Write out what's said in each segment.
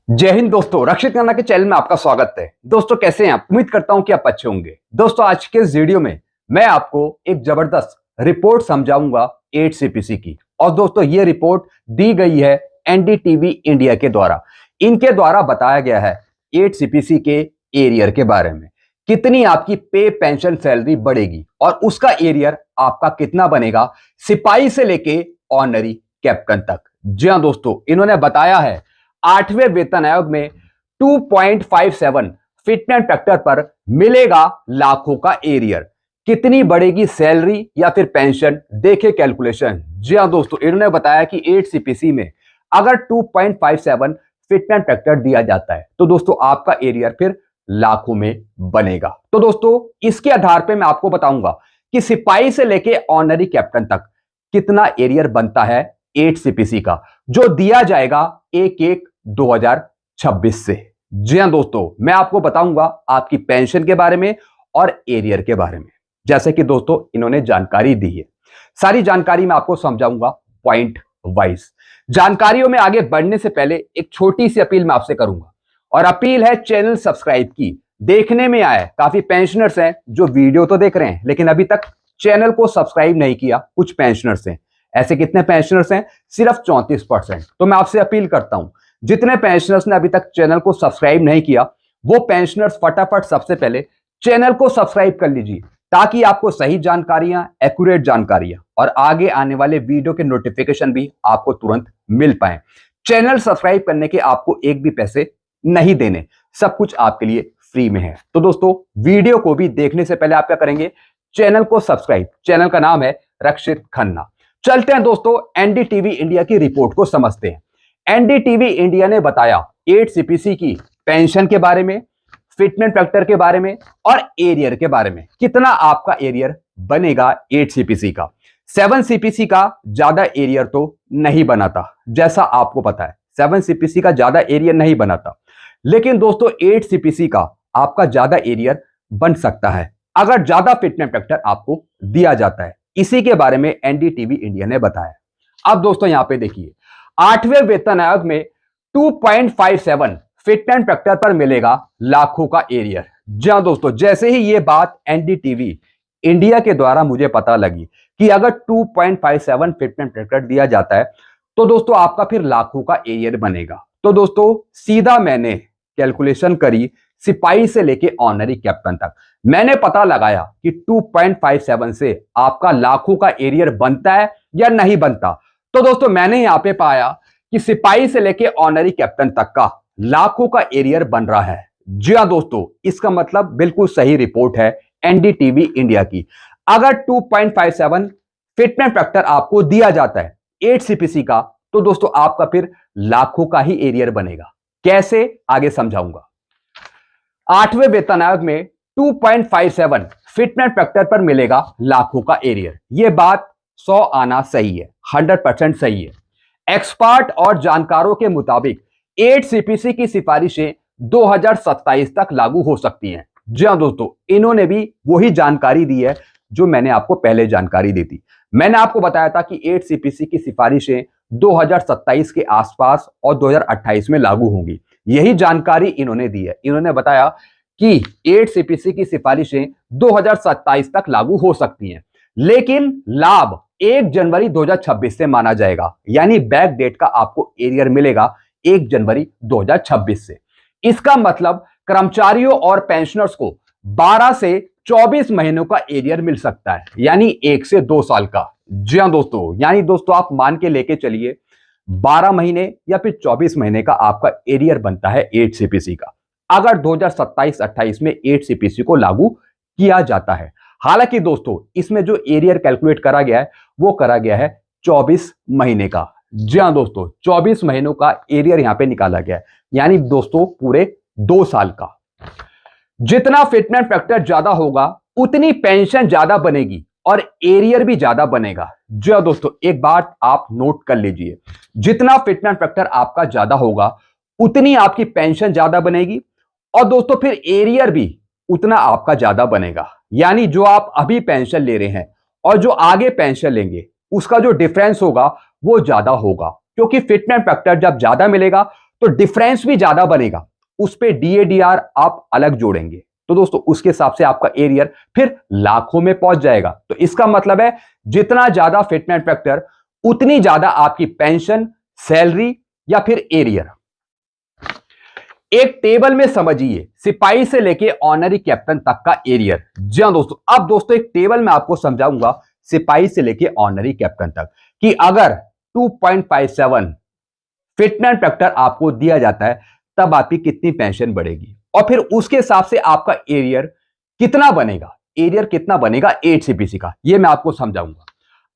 जय हिंद दोस्तों, रक्षित खन्ना के चैनल में आपका स्वागत है। दोस्तों कैसे हैं आप? उम्मीद करता हूं कि आप अच्छे होंगे। दोस्तों आज के इस वीडियो में मैं आपको एक जबरदस्त रिपोर्ट समझाऊंगा 8CPC की। और दोस्तों ये रिपोर्ट दी गई है एनडीटीवी इंडिया के द्वारा। इनके द्वारा बताया गया है 8CPC के एरियर के बारे में, कितनी आपकी पे पेंशन सैलरी बढ़ेगी और उसका एरियर आपका कितना बनेगा, सिपाही से लेके ऑनरी कैप्टन तक। जी हां दोस्तों, इन्होंने बताया है 8वें वेतन आयोग में 2.57 फिटनेस फैक्टर पर मिलेगा लाखों का एरियर। कितनी बढ़ेगी सैलरी या फिर पेंशन, देखे कैलकुलेशन। जी हां दोस्तों, इन्होंने बताया कि 8CPC में अगर 2.57 फिटनेस फैक्टर दिया जाता है तो दोस्तों आपका एरियर फिर लाखों में बनेगा। तो दोस्तों इसके आधार पे मैं आपको बताऊंगा कि सिपाही से लेके ऑनरी कैप्टन तक कितना एरियर बनता है 8CPC का, जो दिया जाएगा 1/1/2026 से। जी हां दोस्तों, मैं आपको बताऊंगा आपकी पेंशन के बारे में और एरियर के बारे में, जैसे कि दोस्तों इन्होंने जानकारी दी है। सारी जानकारी मैं आपको समझाऊंगा पॉइंट वाइज। जानकारियों में आगे बढ़ने से पहले एक छोटी सी अपील मैं आपसे करूंगा, और अपील है चैनल सब्सक्राइब की। देखने में आया काफी पेंशनर्स हैं जो वीडियो तो देख रहे हैं लेकिन अभी तक चैनल को सब्सक्राइब नहीं किया। कुछ पेंशनर्स हैं, ऐसे कितने पेंशनर्स हैं? सिर्फ 34%। तो मैं आपसे अपील करता हूं, जितने पेंशनर्स ने अभी तक चैनल को सब्सक्राइब नहीं किया वो पेंशनर्स फटाफट सबसे पहले चैनल को सब्सक्राइब कर लीजिए, ताकि आपको सही जानकारियां, एक्यूरेट जानकारियां और आगे आने वाले वीडियो के नोटिफिकेशन भी आपको तुरंत मिल पाए। चैनल सब्सक्राइब करने के आपको एक भी पैसे नहीं देने, सब कुछ आपके लिए फ्री में है। तो दोस्तों वीडियो को भी देखने से पहले आप क्या करेंगे? चैनल को सब्सक्राइब। चैनल का नाम है रक्षित खन्ना। चलते हैं दोस्तों एनडीटीवी इंडिया की रिपोर्ट को समझते हैं। एनडीटीवी इंडिया ने बताया 8CPC की पेंशन के बारे में, फिटनेस फैक्टर के बारे में और एरियर के बारे में। कितना आपका एरियर बनेगा 8CPC का। 7CPC का ज्यादा एरियर तो नहीं बनाता, जैसा आपको पता है 7CPC का ज्यादा एरियर नहीं बनाता, लेकिन दोस्तों 8CPC का आपका ज्यादा एरियर बन सकता है अगर ज्यादा फिटनेस फैक्टर आपको दिया जाता है। इसी के बारे में एनडीटीवी इंडिया ने बताया। अब दोस्तों यहां पे देखिए, 8वें वेतन आयोग में 2.57 फिटनेस फैक्टर पर मिलेगा लाखों का एरियर। जी हां दोस्तों, जैसे ही ये बात एनडीटीवी इंडिया के द्वारा मुझे पता लगी कि अगर 2.57 फिटनेस फैक्टर दिया जाता है तो दोस्तों आपका फिर लाखों का एरियर बनेगा। तो दोस्तों सीधा मैंने कैलकुलेशन करी सिपाही से लेके ऑनरी कैप्टन तक। मैंने पता लगाया कि 2.57 से आपका लाखों का एरियर बनता है या नहीं बनता। तो दोस्तों मैंने यहां पे पाया कि सिपाही से लेके ऑनरी कैप्टन तक का लाखों का एरियर बन रहा है। जी हां दोस्तों, इसका मतलब बिल्कुल सही रिपोर्ट है एनडीटीवी इंडिया की। अगर 2.57 फिटनेस फैक्टर आपको दिया जाता है 8CPC का, तो दोस्तों आपका फिर लाखों का ही एरियर बनेगा। कैसे, आगे समझाऊंगा। 8वें वेतन आयोग में 2.57 फिटनेस फैक्टर पर मिलेगा लाखों का एरियर। यह बात 100 आना सही है, 100% सही है। एक्सपर्ट और जानकारों के मुताबिक 8CPC की सिफारिशें 2027 तक लागू हो सकती हैं। जी हां दोस्तों, इन्होंने भी वही जानकारी दी है जो मैंने आपको पहले जानकारी दी थी। मैंने आपको बताया था कि 8CPC की सिफारिशें 2027 के आसपास और 2028 में लागू होंगी। यही जानकारी इन्होंने दी है। इन्होंने बताया कि 8CPC की सिफारिशें 2027 तक लागू हो सकती हैं, लेकिन लाभ 1 जनवरी 2026 से माना जाएगा, यानी बैक डेट का आपको एरियर मिलेगा 1 जनवरी 2026 से। इसका मतलब कर्मचारियों और पेंशनर्स को 12 से 24 महीनों का एरियर मिल सकता है, यानी 1 से 2 साल का। जी हां दोस्तों, यानी दोस्तों आप मान के लेके चलिए 12 महीने या फिर 24 महीने का आपका एरियर बनता है 8CPC का, अगर 2027-28 में 8CPC को लागू किया जाता है। हालांकि दोस्तों इसमें जो एरियर कैलकुलेट करा गया है वो करा गया है 24 महीने का। जी हां दोस्तों, 24 महीनों का एरियर यहां पे निकाला गया है, यानी दोस्तों पूरे 2 साल का। जितना फिटनेस फैक्टर ज्यादा होगा उतनी पेंशन ज्यादा बनेगी और एरियर भी ज्यादा बनेगा। जी हां दोस्तों, एक बात आप नोट कर लीजिए, जितना फिटनेस फैक्टर आपका ज्यादा होगा उतनी आपकी पेंशन ज्यादा बनेगी और दोस्तों फिर एरियर भी उतना आपका ज्यादा बनेगा। यानी जो आप अभी पेंशन ले रहे हैं और जो आगे पेंशन लेंगे उसका जो डिफरेंस होगा वो ज्यादा होगा, क्योंकि फिटनेस फैक्टर जब ज्यादा मिलेगा तो डिफरेंस भी ज्यादा बनेगा, उस पे DADR आप अलग जोड़ेंगे, तो दोस्तों उसके हिसाब से आपका एरियर फिर लाखों में पहुंच जाएगा। तो इसका मतलब है जितना ज्यादा फिटमेंट फैक्टर उतनी ज्यादा आपकी पेंशन, सैलरी या फिर एरियर। एक टेबल में समझिए सिपाही से लेके ऑनरी कैप्टन तक का एरियर। जी हां दोस्तों, अब दोस्तों एक टेबल में आपको समझाऊंगा सिपाही से लेके ऑनरी कैप्टन तक कि अगर 2.57 फिटमेंट फैक्टर आपको दिया जाता है तब आपकी कितनी पेंशन बढ़ेगी, और फिर उसके हिसाब से आपका एरियर कितना बनेगा, एरियर कितना बनेगा 8 CPC का, यह मैं आपको समझाऊंगा।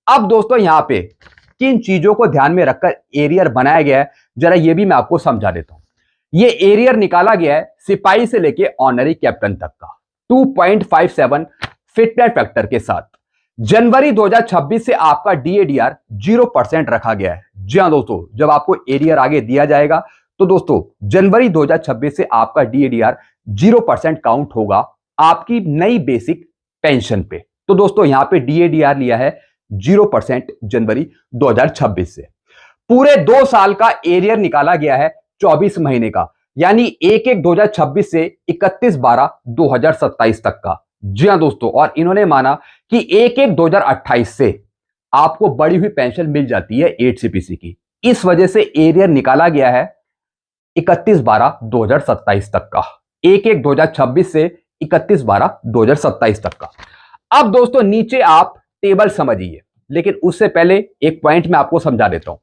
अब दोस्तों यहां पे किन चीजों को ध्यान में रखकर एरियर बनाया गया है, जरा यह भी मैं आपको समझा देता हूं। ये एरियर निकाला गया है सिपाही से लेके ऑनरी कैप्टन तक का 2.57 फिटमेंट फैक्टर के साथ। जनवरी 2026 से आपका DADR 0% रखा गया है। जी हां दोस्तों, जब आपको एरियर आगे दिया जाएगा तो दोस्तों जनवरी 2026 से आपका DADR 0% काउंट होगा आपकी नई बेसिक पेंशन पे। तो दोस्तों यहां पे DADR लिया है 0% जनवरी 2026 से। पूरे 2 साल का एरियर निकाला गया है 24 महीने का, यानी 1/1/2026 से 31/12/2027 तक का। जी हां दोस्तों, और इन्होंने माना कि 1/1/2028 से आपको बढ़ी हुई पेंशन मिल जाती है 8 CPC की, इस वजह से एरियर निकाला गया है 31/12/2027 तक का, 1/1/2026 से 31/12/2027 तक का। अब दोस्तों नीचे आप टेबल समझिए, लेकिन उससे पहले एक पॉइंट मैं आपको समझा देता हूं।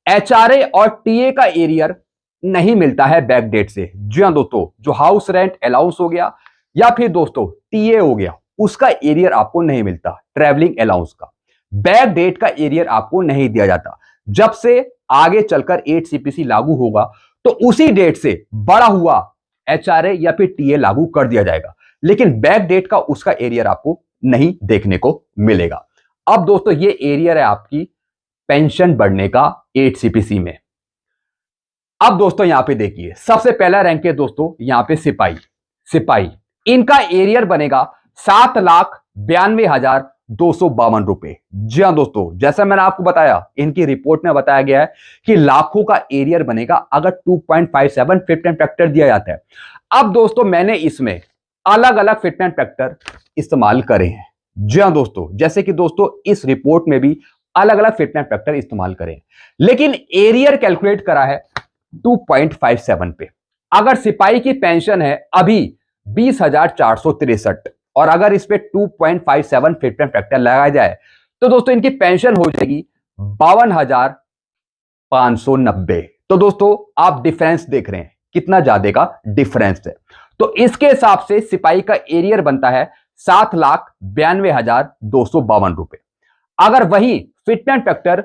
HRA और TA का एरियर नहीं मिलता है बैक डेट से। जी हां दोस्तों, जो हाउस रेंट अलाउंस हो गया या फिर दोस्तों TA हो गया, उसका एरियर आपको नहीं मिलता, ट्रैवलिंग अलाउंस का बैक डेट का एरियर आपको नहीं दिया जाता। जब से आगे चलकर 8 CPC लागू होगा तो उसी डेट से बड़ा हुआ HRA या फिर TA लागू कर दिया जाएगा, लेकिन बैक डेट का उसका एरियर आपको नहीं देखने को मिलेगा। अब दोस्तों ये एरियर है आपकी पेंशन बढ़ने का 8 CPC में। अब दोस्तों यहां पे देखिए, सबसे पहला रैंक है दोस्तों यहां पे सिपाही इनका एरियर बनेगा 7,92,252 रुपए। जी हां दोस्तों, जैसा मैंने आपको बताया, इनकी रिपोर्ट में बताया गया है कि लाखों का एरियर बनेगा अगर 2.57 फिटमेंट फैक्टर दिया जाता है। अब दोस्तों मैंने इसमें अलग अलग फिटमेंट फैक्टर इस्तेमाल करे हैं। जी हां दोस्तों, जैसे कि दोस्तों इस रिपोर्ट में भी अलग अलग फिटमेंट फैक्टर इस्तेमाल करें, लेकिन एरियर कैलकुलेट करा है 2.57 पे। अगर सिपाही की पेंशन है अभी 20,463 और अगर इस पे 2.57 फिटमेंट फैक्टर लगाया जाए तो दोस्तों इनकी पेंशन हो जाएगी 52,590। तो दोस्तों आप डिफरेंस देख रहे हैं, कितना ज्यादा का डिफरेंस है। तो इसके हिसाब से सिपाही का एरियर बनता है 7,92,252 रुपए। अगर वही फिटमेंट फैक्टर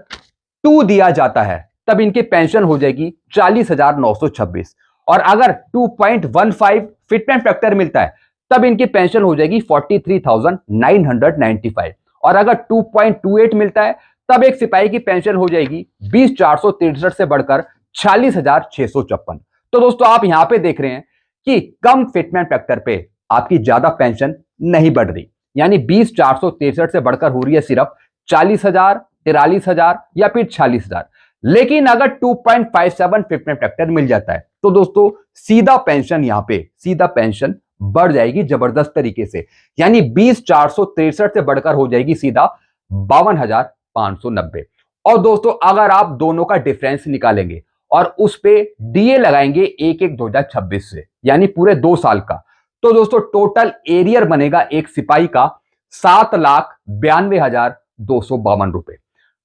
2 दिया जाता है तब इनकी पेंशन हो जाएगी 40,926, और अगर 2.15 फिटमेंट फैक्टर मिलता है तब इनकी पेंशन हो जाएगी 43,995, और अगर 2.28 मिलता है तब एक सिपाही की पेंशन हो जाएगी 20,463 से बढ़कर 46,656। तो दोस्तों आप यहां पे देख रहे हैं कि कम फिटमेंट फैक्टर पे आपकी ज्यादा पेंशन नहीं बढ़ रही, यानी 20,463 से बढ़कर हो रही है सिर्फ 40,000, 43,000 या फिर 46,000। लेकिन अगर 2.57 फिटमेंट फैक्टर मिल जाता है तो दोस्तों सीधा पेंशन यहां पे सीधा पेंशन बढ़ जाएगी जबरदस्त तरीके से, यानी 20,463 से बढ़कर हो जाएगी सीधा 52,590। और दोस्तों अगर आप दोनों का डिफरेंस निकालेंगे और उस पे DA लगाएंगे 1/1/2026 से, यानी पूरे 2 साल का, तो दोस्तों टोटल एरियर बनेगा एक सिपाही का 7,92,252 रुपए।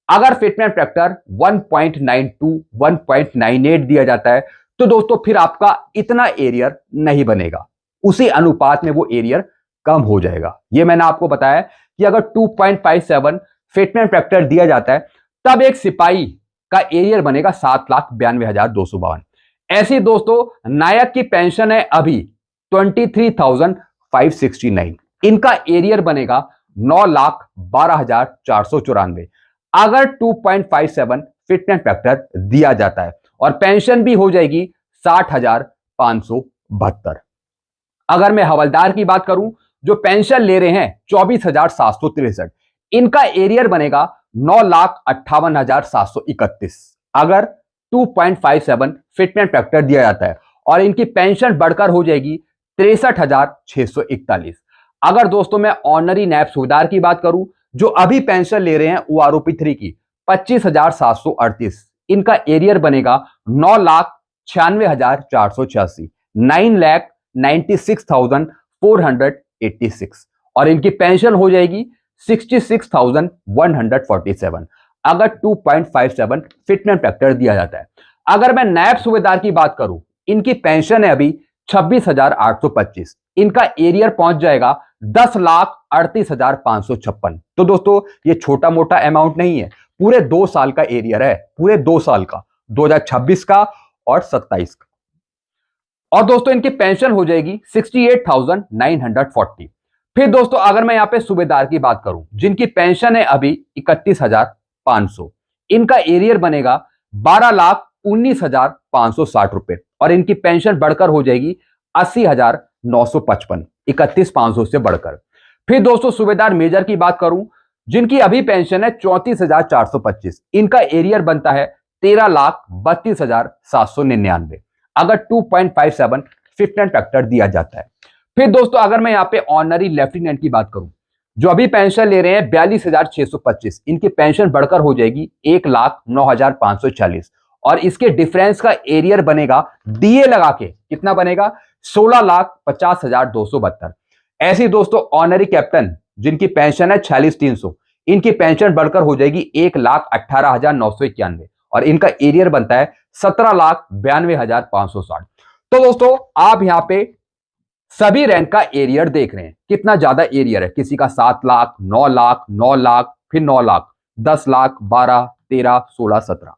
अगर फिटमेंट फैक्टर 1.92 1.98 दिया जाता है तो दोस्तों फिर आपका इतना एरियर नहीं बनेगा, उसी अनुपात में वो एरियर कम हो जाएगा। ये मैंने आपको बताया कि अगर 2.57 फिटमेंट फैक्टर दिया जाता है तब एक सिपाही का एरियर बनेगा 7,92,252। ऐसी दोस्तों नायक की पेंशन है अभी 23,569, इनका एरियर बनेगा 9,12,494 अगर 2.57 फिटमेंट फैक्टर दिया जाता है, और पेंशन भी हो जाएगी 60,572। अगर मैं हवलदार की बात करूं जो पेंशन ले रहे हैं 24,763, इनका एरियर बनेगा 9,58,731 अगर 2.57 फिटमेंट फैक्टर दिया जाता है और इनकी पेंशन बढ़कर हो जाएगी 63,641। अगर दोस्तों मैं ऑनरी नैब सूबेदार की बात करूं, जो अभी पेंशन ले रहे हैं वो आरओपी 3 की 25,738, इनका एरियर बनेगा 9,96,486, 9,96,486 और इनकी पेंशन हो जाएगी 66,147 अगर 2.57 फिटमेंट फैक्टर दिया जाता है। अगर मैं नैब सूबेदार की बात करूं, इनकी पेंशन है अभी 26,825, इनका एरियर पहुंच जाएगा 10,38,556। तो दोस्तों ये छोटा मोटा अमाउंट नहीं है, पूरे 2 साल का एरियर है, पूरे 2 साल का, 2026 का और 27 का। और दोस्तों इनकी पेंशन हो जाएगी 68,940। फिर दोस्तों अगर मैं यहां पे सूबेदार की बात करूं, जिनकी पेंशन है अभी 31,500, इनका एरियर बनेगा 12,19,560 रुपए और इनकी पेंशन बढ़कर हो जाएगी 80,955, 31,500 से बढ़कर। फिर दोस्तों सूबेदार मेजर की बात करूं, जिनकी अभी पेंशन है 34,425, इनका एरियर बनता है 13,32,799 अगर 2.57 फिटमेंट फैक्टर दिया जाता है। फिर दोस्तों अगर मैं यहां पे ऑनरी लेफ्टिनेंट की बात करूं, जो अभी पेंशन ले रहे हैं 42,625, इनकी पेंशन बढ़कर हो जाएगी 1,09,540 और इसके डिफरेंस का एरियर बनेगा डीए लगा के कितना बनेगा 16,50,272। ऐसी दोस्तों ऑनरी कैप्टन जिनकी पेंशन है 46,300, इनकी पेंशन बढ़कर हो जाएगी 1,18,991 और इनका एरियर बनता है 17,92,560। तो दोस्तों आप यहां पे सभी रैंक का एरियर देख रहे हैं, कितना ज्यादा एरियर है, किसी का 7 लाख, 9 लाख, 9 लाख, फिर 9 लाख, 10 लाख, 12, 13, 16, 17।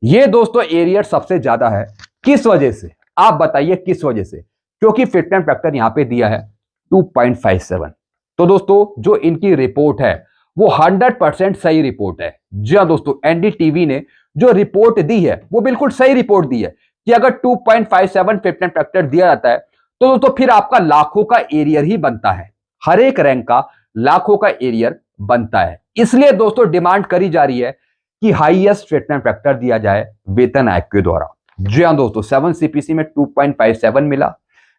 ये दोस्तों एरियर सबसे ज्यादा है। किस वजह से, आप बताइए किस वजह से? क्योंकि फिटमेंट फैक्टर यहां पे दिया है 2.57। तो दोस्तों जो इनकी रिपोर्ट है वो 100% सही रिपोर्ट है। जी हां दोस्तों, एनडीटीवी ने जो रिपोर्ट दी है वो बिल्कुल सही रिपोर्ट दी है कि अगर 2.57 फिटमेंट फैक्टर दिया जाता है तो दोस्तों फिर आपका लाखों का एरियर ही बनता है, हर एक रैंक का लाखों का एरियर बनता है। इसलिए दोस्तों डिमांड करी जा रही है कि हाईएस्ट फिटमेंट फैक्टर दिया जाए वेतन आयोग के द्वारा। जी हां दोस्तों, 7 सीपीसी में 2.57 मिला,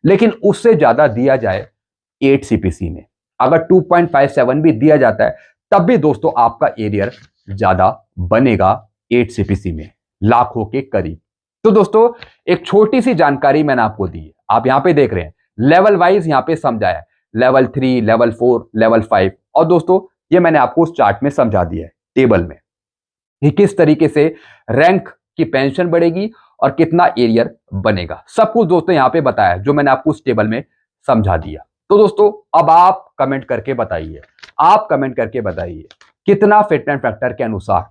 लेकिन उससे ज्यादा दिया जाए 8 सीपीसी में। अगर 2.57 भी दिया जाता है तब भी दोस्तों आपका एरियर ज्यादा बनेगा 8 सीपीसी में, लाखों के करीब। तो दोस्तों एक छोटी सी जानकारी मैंने आपको दी है, आप यहां पे देख रहे हैं लेवल वाइज यहां पे समझाया है, लेवल 3, लेवल 4, लेवल 5 और दोस्तों ये मैंने आपको उस चार्ट में समझा दिया है टेबल में कि किस तरीके से रैंक की पेंशन बढ़ेगी और कितना एरियर बनेगा। सब कुछ दोस्तों यहां पे बताया जो मैंने आपको उस टेबल में समझा दिया। तो दोस्तों अब आप कमेंट करके बताइए, आप कमेंट करके बताइए कितना फिटमेंट फैक्टर के अनुसार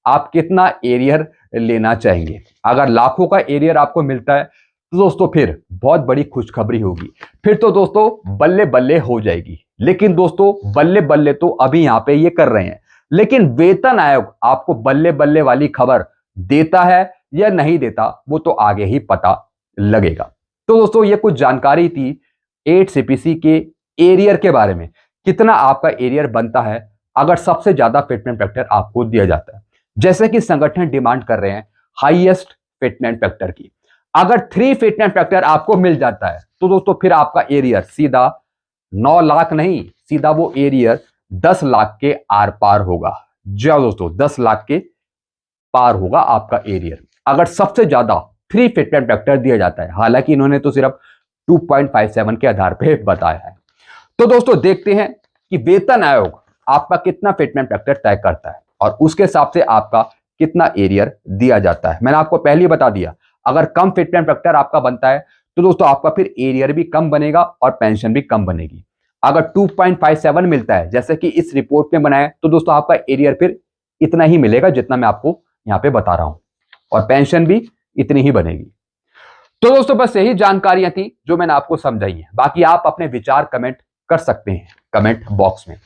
आप कितना एरियर लेना चाहेंगे। अगर लाखों का एरियर आपको मिलता है तो दोस्तों फिर बहुत बड़ी खुशखबरी होगी, फिर तो दोस्तों बल्ले बल्ले हो जाएगी। लेकिन दोस्तों बल्ले बल्ले तो अभी यहां पे ये कर रहे हैं, लेकिन वेतन आयोग आपको बल्ले बल्ले वाली खबर देता है या नहीं देता वो तो आगे ही पता लगेगा। तो दोस्तों ये कुछ जानकारी थी 8 सीपीसी के एरियर के बारे में, कितना आपका एरियर बनता है अगर सबसे ज्यादा फिटमेंट फैक्टर आपको दिया जाता है। जैसे कि संगठन डिमांड कर रहे हैं हाईएस्ट फिटमेंट फैक्टर की, अगर 3 फिटमेंट फैक्टर आपको मिल जाता है तो दोस्तों फिर आपका एरियर सीधा 9 लाख नहीं, सीधा वो एरियर 10 लाख के आर पार होगा। जी दोस्तों 10 लाख के पार होगा आपका एरियर अगर सबसे ज्यादा 3 फिटमेंट फैक्टर दिया जाता है। हालांकि इन्होंने तो सिर्फ 2.57 के आधार पर बताया है। तो दोस्तों देखते हैं कि वेतन आयोग आपका कितना फिटमेंट फैक्टर तय करता है और उसके हिसाब से आपका कितना एरियर दिया जाता है। मैंने आपको पहले ही बता दिया, अगर कम फिटमेंट फैक्टर आपका बनता है तो दोस्तों आपका फिर एरियर भी कम बनेगा और पेंशन भी कम बनेगी। अगर 2.57 मिलता है जैसे कि इस रिपोर्ट में बनाया तो दोस्तों आपका एरियर फिर इतना ही मिलेगा जितना मैं आपको यहां पे बता रहा हूं और पेंशन भी इतनी ही बनेगी। तो दोस्तों बस यही जानकारियां थी जो मैंने आपको समझाई है। बाकी आप अपने विचार कमेंट कर सकते हैं कमेंट बॉक्स में।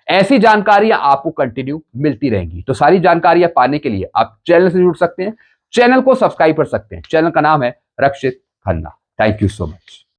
ऐसी जानकारियां आपको कंटिन्यू मिलती रहेंगी। तो सारी जानकारियां पाने के लिए आप चैनल से जुड़ सकते हैं, चैनल को सब्सक्राइब कर सकते हैं। चैनल का नाम है Rakshit Khanna. Thank you so much.